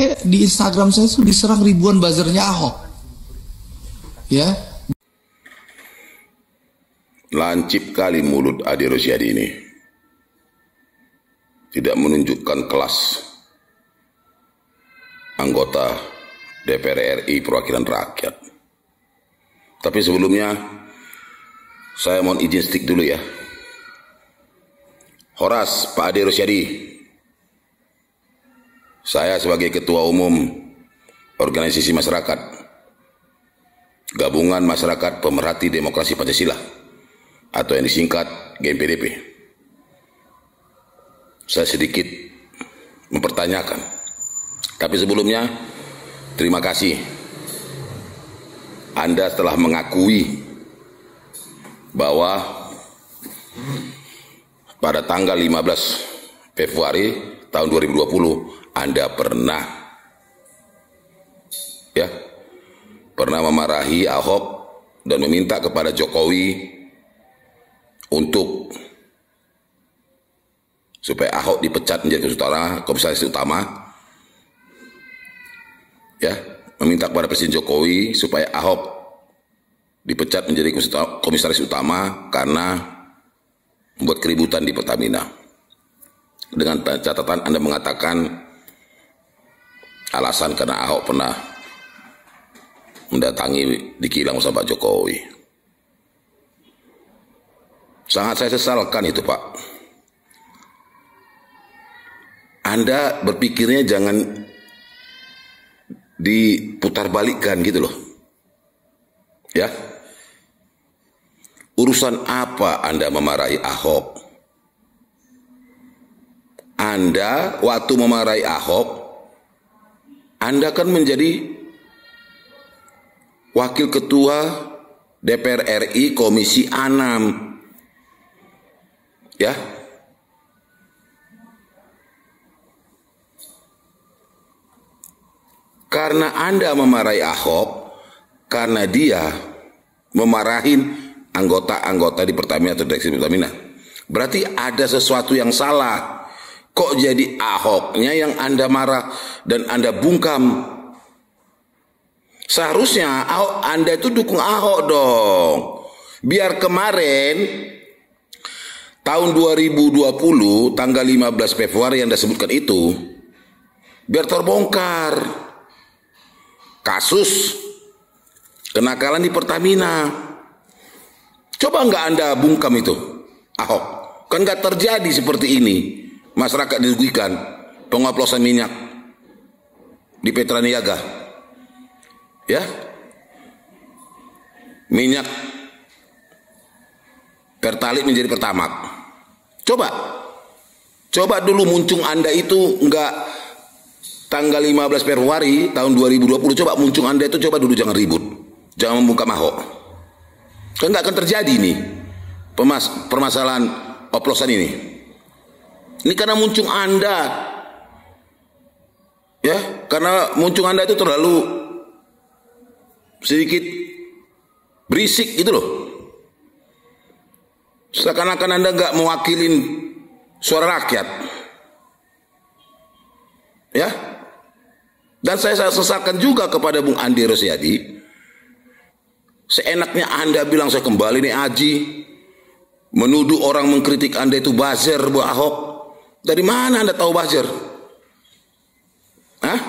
Di Instagram saya tuh diserang ribuan buzzernya Ahok. Ya. Lancip kali mulut Ade Rosyadi ini. Tidak menunjukkan kelas anggota DPR RI perwakilan rakyat. Tapi sebelumnya saya mohon izin stick dulu ya. Horas Pak Ade Rosyadi, saya sebagai Ketua Umum Organisasi Masyarakat Gabungan Masyarakat Pemerhati Demokrasi Pancasila atau yang disingkat GMPDP, saya sedikit mempertanyakan. Tapi sebelumnya terima kasih Anda telah mengakui bahwa pada tanggal 15 Februari tahun 2020 Anda pernah memarahi Ahok dan meminta kepada Jokowi untuk supaya Ahok dipecat menjadi komisaris utama, ya, meminta kepada Presiden Jokowi supaya Ahok dipecat menjadi komisaris utama karena membuat keributan di Pertamina. Dengan catatan Anda mengatakan alasan karena Ahok pernah mendatangi di kilang sama Pak Jokowi. Sangat saya sesalkan itu, Pak. Anda berpikirnya jangan diputarbalikkan gitu loh. Ya. Urusan apa Anda memarahi Ahok? Anda waktu memarahi Ahok, Anda kan menjadi Wakil Ketua DPR RI Komisi 6. Ya. Karena Anda memarahi Ahok, karena dia memarahin anggota-anggota di Pertamina atau direksi Pertamina, berarti ada sesuatu yang salah. Kok jadi Ahoknya yang Anda marah dan Anda bungkam? Seharusnya Anda itu dukung Ahok dong. Biar kemarin tahun 2020 tanggal 15 Februari yang Anda sebutkan itu biar terbongkar kasus kenakalan di Pertamina. Coba nggak Anda bungkam itu Ahok, kan nggak terjadi seperti ini. Masyarakat dirugikan, pengoplosan minyak di Petraniaga, ya, minyak Pertalite menjadi Pertamax. Coba dulu muncung Anda itu nggak tanggal 15 Februari tahun 2020. Coba muncung Anda itu, coba dulu jangan ribut, jangan membuka Ahok. Kan nggak akan terjadi nih permasalahan oplosan ini. Ini karena muncung Anda, ya, karena muncung Anda itu terlalu sedikit berisik gitu loh. Seakan-akan Anda nggak mewakilin suara rakyat, ya. Dan saya sesalkan juga kepada Bung Ade Rosyadi. Seenaknya Anda bilang saya kembali nih Aji, menuduh orang mengkritik Anda itu buzzer buat Ahok. Dari mana Anda tahu buzzer? Hah?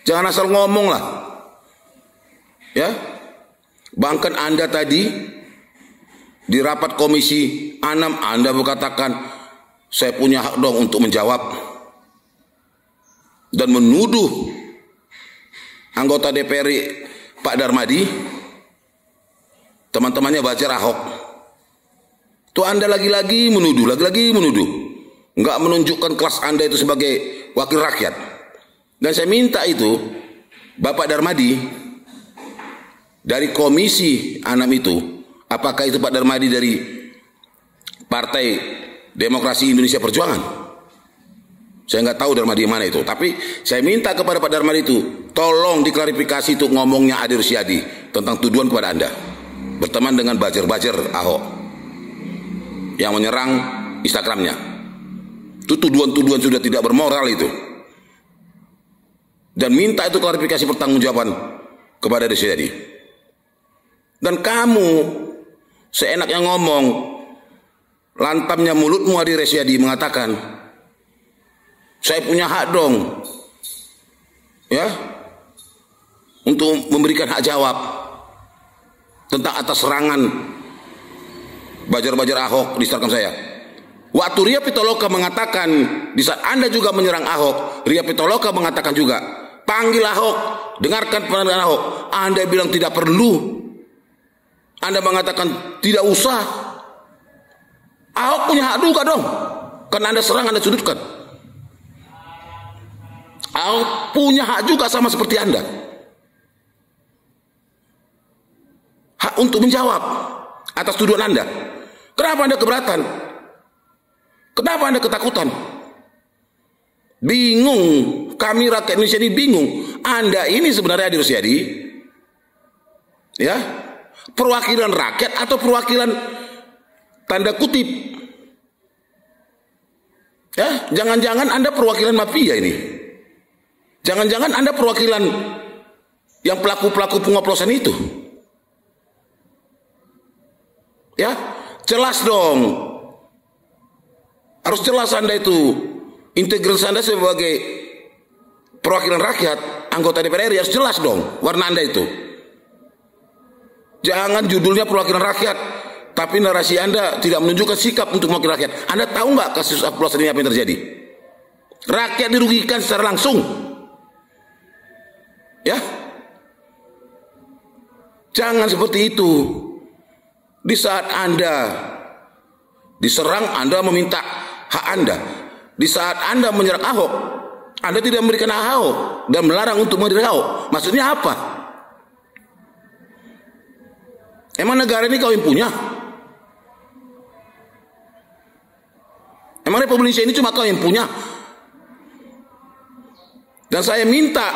Jangan asal ngomong lah, ya. Bahkan Anda tadi di rapat Komisi 6 Anda berkatakan saya punya hak dong untuk menjawab dan menuduh anggota DPR Pak Darmadi, teman-temannya buzzer Ahok. Tuh Anda lagi-lagi menuduh, nggak menunjukkan kelas Anda itu sebagai wakil rakyat. Dan saya minta itu Bapak Darmadi dari Komisi 6 itu, apakah itu Pak Darmadi dari Partai Demokrasi Indonesia Perjuangan? Saya nggak tahu Darmadi mana itu, tapi saya minta kepada Pak Darmadi itu, tolong diklarifikasi itu ngomongnya Ade Rosyadi tentang tuduhan kepada Anda berteman dengan buzzer Ahok yang menyerang Instagramnya. Itu tuduhan-tuduhan sudah tidak bermoral itu. dan minta itu klarifikasi pertanggungjawaban kepada Riyadi. Dan kamu seenaknya ngomong, lantamnya mulutmu Adi Riyadi mengatakan, saya punya hak dong, ya, untuk memberikan hak jawab tentang atas serangan bajar-bajar Ahok di Instagram saya. Waktu Ria Pitaloka mengatakan, di saat Anda juga menyerang Ahok, Ria Pitaloka mengatakan juga, panggil Ahok, dengarkan pendapat Ahok. Anda bilang tidak perlu. Anda mengatakan tidak usah. Ahok punya hak juga dong, karena Anda serang, Anda sudutkan. Ahok punya hak juga sama seperti Anda. Hak untuk menjawab atas tuduhan Anda. Kenapa Anda keberatan? Kenapa Anda ketakutan? Bingung. Kami rakyat Indonesia ini bingung. Anda ini sebenarnya Adi Riyadi, ya, perwakilan rakyat atau perwakilan tanda kutip? Ya, jangan-jangan Anda perwakilan mafia ini. Jangan-jangan Anda perwakilan yang pelaku-pelaku pengoplosan itu. Ya, jelas dong. Harus jelas Anda itu, integritas Anda sebagai perwakilan rakyat, anggota DPR RI harus jelas dong warna Anda itu. Jangan judulnya perwakilan rakyat, tapi narasi Anda tidak menunjukkan sikap untuk mewakili rakyat. Anda tahu nggak kasus oplosan ini apa yang terjadi? Rakyat dirugikan secara langsung. Ya, jangan seperti itu. Di saat Anda diserang, Anda meminta hak Anda. Di saat Anda menyerang Ahok, Anda tidak memberikan hak Ahok dan melarang untuk menyerang Ahok. Maksudnya apa? Emang negara ini kau yang punya? Emang Republik Indonesia ini cuma kau yang punya? Dan saya minta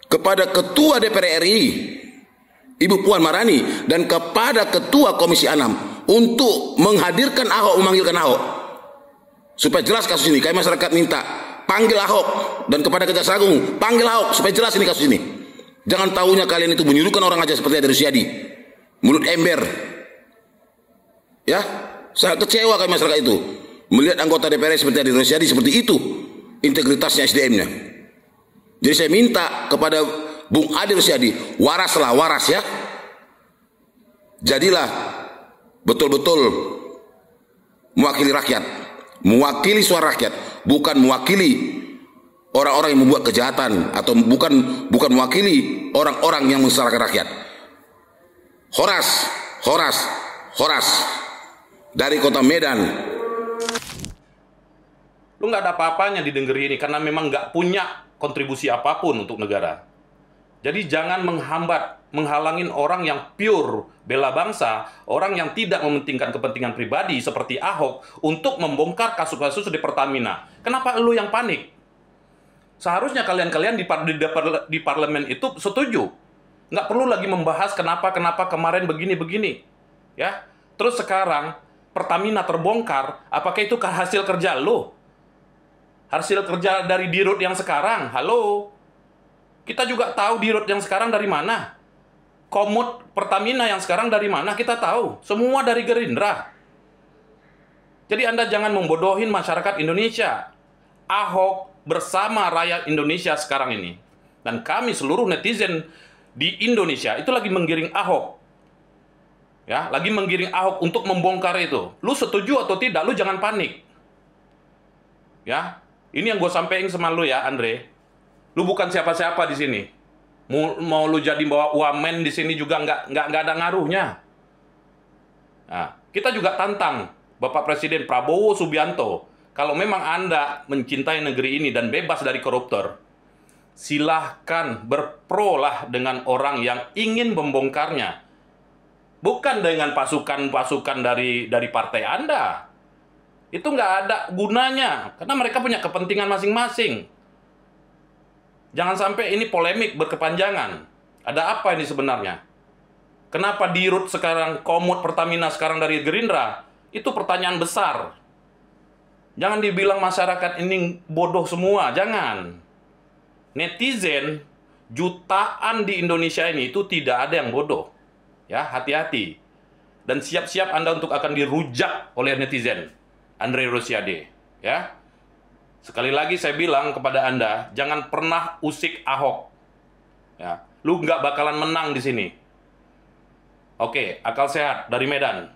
kepada Ketua DPR RI, Ibu Puan Maharani, dan kepada Ketua Komisi 6 untuk menghadirkan Ahok, memanggilkan Ahok supaya jelas kasus ini. Kami masyarakat minta panggil Ahok, dan kepada Kejaksaan Agung panggil Ahok supaya jelas ini kasus ini. Jangan tahunya kalian itu menyuruhkan orang aja seperti Adi Riyadi, mulut ember. Ya, sangat kecewa kami masyarakat itu melihat anggota DPR seperti Adi Riyadi seperti itu integritasnya, SDM-nya. Jadi saya minta kepada Bung Adi Riyadi, waraslah, waras ya. Jadilah betul-betul mewakili rakyat, mewakili suara rakyat, bukan mewakili orang-orang yang membuat kejahatan, atau bukan mewakili orang-orang yang menyengsarakan rakyat. Horas, Horas, Horas dari Kota Medan. Lu nggak ada apa-apanya didengar ini karena memang nggak punya kontribusi apapun untuk negara. Jadi jangan menghalangin orang yang pure bela bangsa, orang yang tidak mementingkan kepentingan pribadi seperti Ahok untuk membongkar kasus-kasus di Pertamina. Kenapa lu yang panik? Seharusnya kalian-kalian di parlemen itu setuju. Nggak perlu lagi membahas kenapa kemarin begini-begini. Ya, terus sekarang Pertamina terbongkar, apakah itu hasil kerja lo? Hasil kerja dari Dirut yang sekarang? Halo? Kita juga tahu Dirut yang sekarang dari mana. Komut Pertamina yang sekarang dari mana kita tahu. Semua dari Gerindra. Jadi Anda jangan membodohin masyarakat Indonesia. Ahok bersama rakyat Indonesia sekarang ini. Dan kami seluruh netizen di Indonesia itu lagi menggiring Ahok. Ya, lagi menggiring Ahok untuk membongkar itu. Lu setuju atau tidak, lu jangan panik. Ya, ini yang gue sampaikan sama lu ya, Andre. Lu bukan siapa-siapa di sini. Mau lu jadi bawa wamen di sini juga nggak ada ngaruhnya. Nah, kita juga tantang Bapak Presiden Prabowo Subianto. Kalau memang Anda mencintai negeri ini dan bebas dari koruptor, silahkan berprolah dengan orang yang ingin membongkarnya. Bukan dengan pasukan-pasukan dari partai Anda. Itu nggak ada gunanya, karena mereka punya kepentingan masing-masing. Jangan sampai ini polemik berkepanjangan. Ada apa ini sebenarnya? Kenapa Dirut sekarang, Komut Pertamina sekarang dari Gerindra? Itu pertanyaan besar. Jangan dibilang masyarakat ini bodoh semua, jangan. netizen jutaan di Indonesia ini itu tidak ada yang bodoh. Ya, hati-hati. Dan siap-siap Anda untuk akan dirujak oleh netizen. Andre Rosiade, ya. Sekali lagi saya bilang kepada Anda, jangan pernah usik Ahok. Ya, lu nggak bakalan menang di sini. Oke, akal sehat dari Medan.